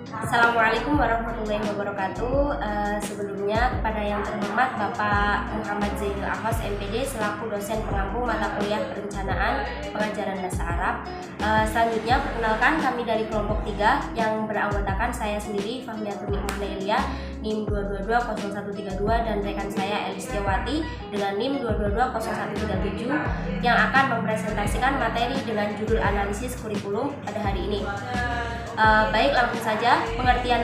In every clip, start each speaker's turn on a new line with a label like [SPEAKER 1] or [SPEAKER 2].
[SPEAKER 1] Assalamualaikum warahmatullahi wabarakatuh. Sebelumnya kepada yang terhormat Bapak Muhammad Zainul Ahwas MPD selaku dosen pengampu mata kuliah perencanaan pengajaran bahasa Arab. Selanjutnya perkenalkan kami dari kelompok 3 yang beranggotakan saya sendiri Fahmiatun Nikmah Nailia NIM 2220132 dan rekan saya Elis Tiawati dengan NIM 2220137 yang akan mempresentasikan materi dengan judul analisis kurikulum pada hari ini. Baik, langsung saja. Pengertian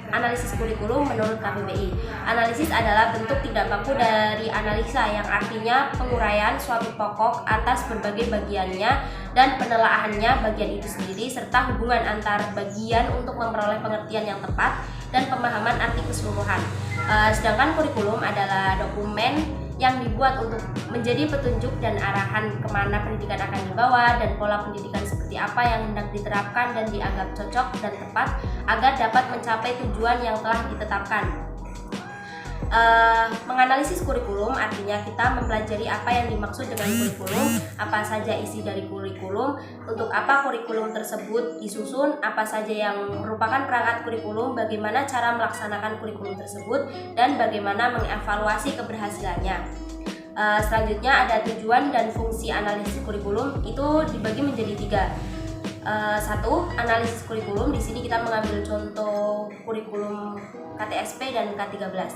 [SPEAKER 1] analisis kurikulum menurut KPBI. Analisis adalah bentuk tidak baku dari analisa yang artinya penguraian suatu pokok atas berbagai bagiannya dan penelaahannya bagian itu sendiri serta hubungan antar bagian untuk memperoleh pengertian yang tepat dan pemahaman arti keseluruhan. Sedangkan kurikulum adalah dokumen yang dibuat untuk menjadi petunjuk dan arahan kemana pendidikan akan dibawa dan pola pendidikan seperti apa yang hendak diterapkan dan dianggap cocok dan tepat agar dapat mencapai tujuan yang telah ditetapkan. Menganalisis kurikulum artinya kita mempelajari apa yang dimaksud dengan kurikulum, apa saja isi dari kurikulum, untuk apa kurikulum tersebut disusun, apa saja yang merupakan perangkat kurikulum, bagaimana cara melaksanakan kurikulum tersebut, dan bagaimana mengevaluasi keberhasilannya. Selanjutnya ada tujuan dan fungsi analisis kurikulum, itu dibagi menjadi 3. Satu, analisis kurikulum. Di sini kita mengambil contoh kurikulum KTSP dan K13.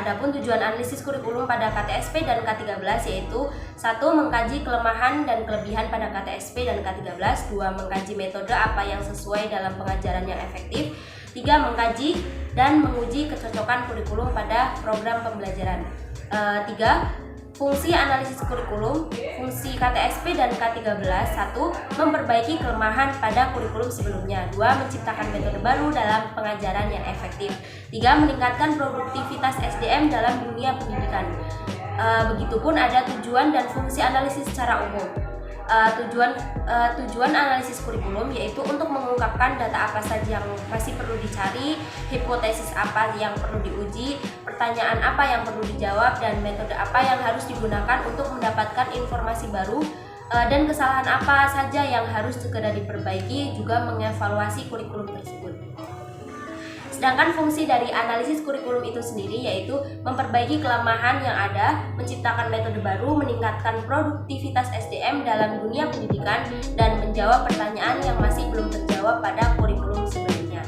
[SPEAKER 1] Adapun tujuan analisis kurikulum pada KTSP dan K13 yaitu 1. Mengkaji kelemahan dan kelebihan pada KTSP dan K13. 2. Mengkaji metode apa yang sesuai dalam pengajaran yang efektif. 3. Mengkaji dan menguji kecocokan kurikulum pada program pembelajaran. 3. Fungsi analisis kurikulum, fungsi KTSP dan K13. 1. Memperbaiki kelemahan pada kurikulum sebelumnya. 2. Menciptakan metode baru dalam pengajaran yang efektif. 3. Meningkatkan produktivitas SDM dalam dunia pendidikan. Begitupun ada tujuan dan fungsi analisis secara umum. Tujuan analisis kurikulum yaitu untuk mengungkapkan data apa saja yang masih perlu dicari, hipotesis apa yang perlu diuji, pertanyaan apa yang perlu dijawab, dan metode apa yang harus digunakan untuk mendapatkan informasi baru, dan kesalahan apa saja yang harus segera diperbaiki, juga mengevaluasi kurikulum tersebut. Sedangkan fungsi dari analisis kurikulum itu sendiri yaitu memperbaiki kelemahan yang ada, menciptakan metode baru, meningkatkan produktivitas SDM dalam dunia pendidikan, dan menjawab pertanyaan yang masih belum terjawab pada kurikulum sebelumnya.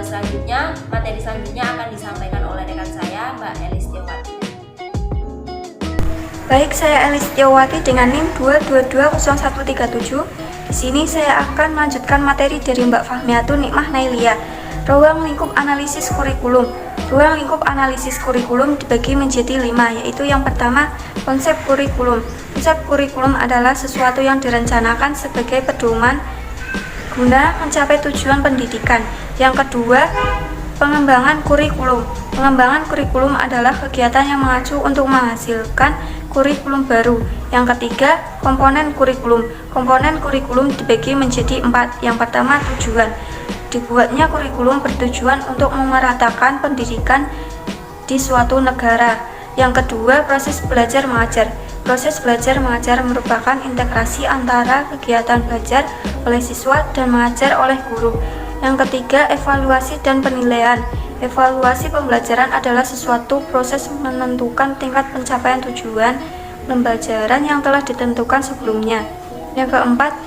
[SPEAKER 1] Selanjutnya, materi selanjutnya akan disampaikan oleh rekan saya, Mbak Elis Tiawati.
[SPEAKER 2] Baik, saya Elis Tiawati dengan NIM 2220137. Di sini saya akan melanjutkan materi dari Mbak Fahmiatun Nikmah Nailia. Ruang lingkup analisis kurikulum. Ruang lingkup analisis kurikulum dibagi menjadi 5, yaitu yang pertama, konsep kurikulum. Konsep kurikulum adalah sesuatu yang direncanakan sebagai pedoman guna mencapai tujuan pendidikan. Yang kedua, pengembangan kurikulum. Pengembangan kurikulum adalah kegiatan yang mengacu untuk menghasilkan kurikulum baru. Yang ketiga, komponen kurikulum. Komponen kurikulum dibagi menjadi 4. Yang pertama, tujuan. Dibuatnya kurikulum bertujuan untuk memeratakan pendidikan di suatu negara. Yang kedua, proses belajar mengajar. Proses belajar mengajar merupakan integrasi antara kegiatan belajar oleh siswa dan mengajar oleh guru. Yang ketiga, evaluasi dan penilaian. Evaluasi pembelajaran adalah sesuatu proses menentukan tingkat pencapaian tujuan pembelajaran yang telah ditentukan sebelumnya. Yang keempat,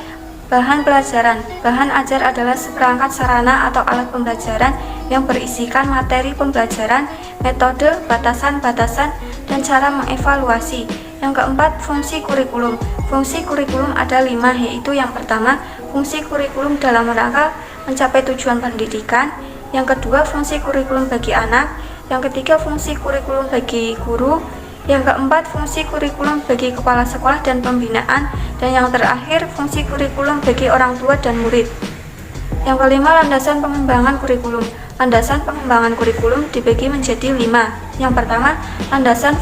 [SPEAKER 2] bahan pelajaran. Bahan ajar adalah seperangkat sarana atau alat pembelajaran yang berisikan materi pembelajaran, metode, batasan-batasan, dan cara mengevaluasi. Yang keempat, fungsi kurikulum. Fungsi kurikulum ada 5, yaitu yang pertama, fungsi kurikulum dalam rangka mencapai tujuan pendidikan. Yang kedua, fungsi kurikulum bagi anak. Yang ketiga, fungsi kurikulum bagi guru. Yang keempat, fungsi kurikulum bagi kepala sekolah dan pembinaan. Dan yang terakhir, fungsi kurikulum bagi orang tua dan murid. Yang kelima, landasan pengembangan kurikulum. Landasan pengembangan kurikulum dibagi menjadi 5. Yang pertama, landasan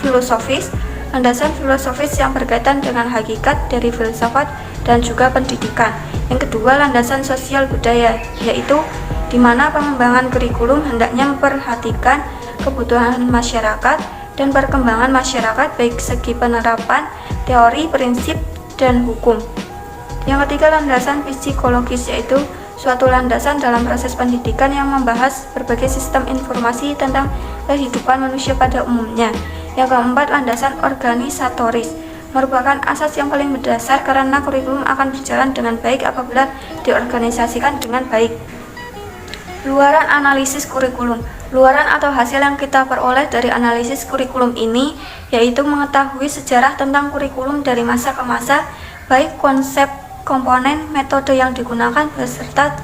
[SPEAKER 2] filosofis. Landasan filosofis yang berkaitan dengan hakikat dari filsafat dan juga pendidikan. Yang kedua, landasan sosial budaya, yaitu di mana pengembangan kurikulum hendaknya memperhatikan kebutuhan masyarakat dan perkembangan masyarakat baik segi penerapan, teori, prinsip, dan hukum. Yang ketiga, landasan psikologis, yaitu suatu landasan dalam proses pendidikan yang membahas berbagai sistem informasi tentang kehidupan manusia pada umumnya. Yang keempat, landasan organisatoris merupakan asas yang paling mendasar karena kurikulum akan berjalan dengan baik apabila diorganisasikan dengan baik. Luaran analisis kurikulum. Luaran atau hasil yang kita peroleh dari analisis kurikulum ini yaitu mengetahui sejarah tentang kurikulum dari masa ke masa, baik konsep, komponen, metode yang digunakan beserta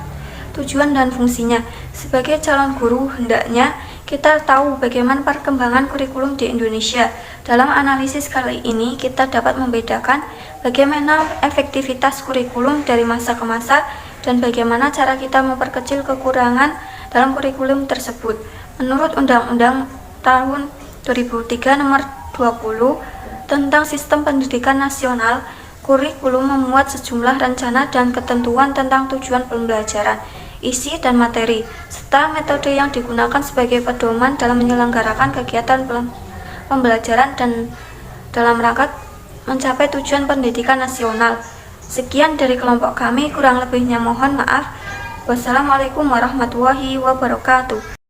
[SPEAKER 2] tujuan dan fungsinya. Sebagai calon guru, hendaknya kita tahu bagaimana perkembangan kurikulum di Indonesia. Dalam analisis kali ini, kita dapat membedakan bagaimana efektivitas kurikulum dari masa ke masa dan bagaimana cara kita memperkecil kekurangan dalam kurikulum tersebut. Menurut Undang-Undang tahun 2003 nomor 20 tentang Sistem Pendidikan Nasional, kurikulum memuat sejumlah rencana dan ketentuan tentang tujuan pembelajaran, isi dan materi, serta metode yang digunakan sebagai pedoman dalam menyelenggarakan kegiatan pembelajaran dan dalam rangka mencapai tujuan pendidikan nasional. Sekian dari kelompok kami, kurang lebihnya mohon maaf. Wassalamualaikum warahmatullahi wabarakatuh.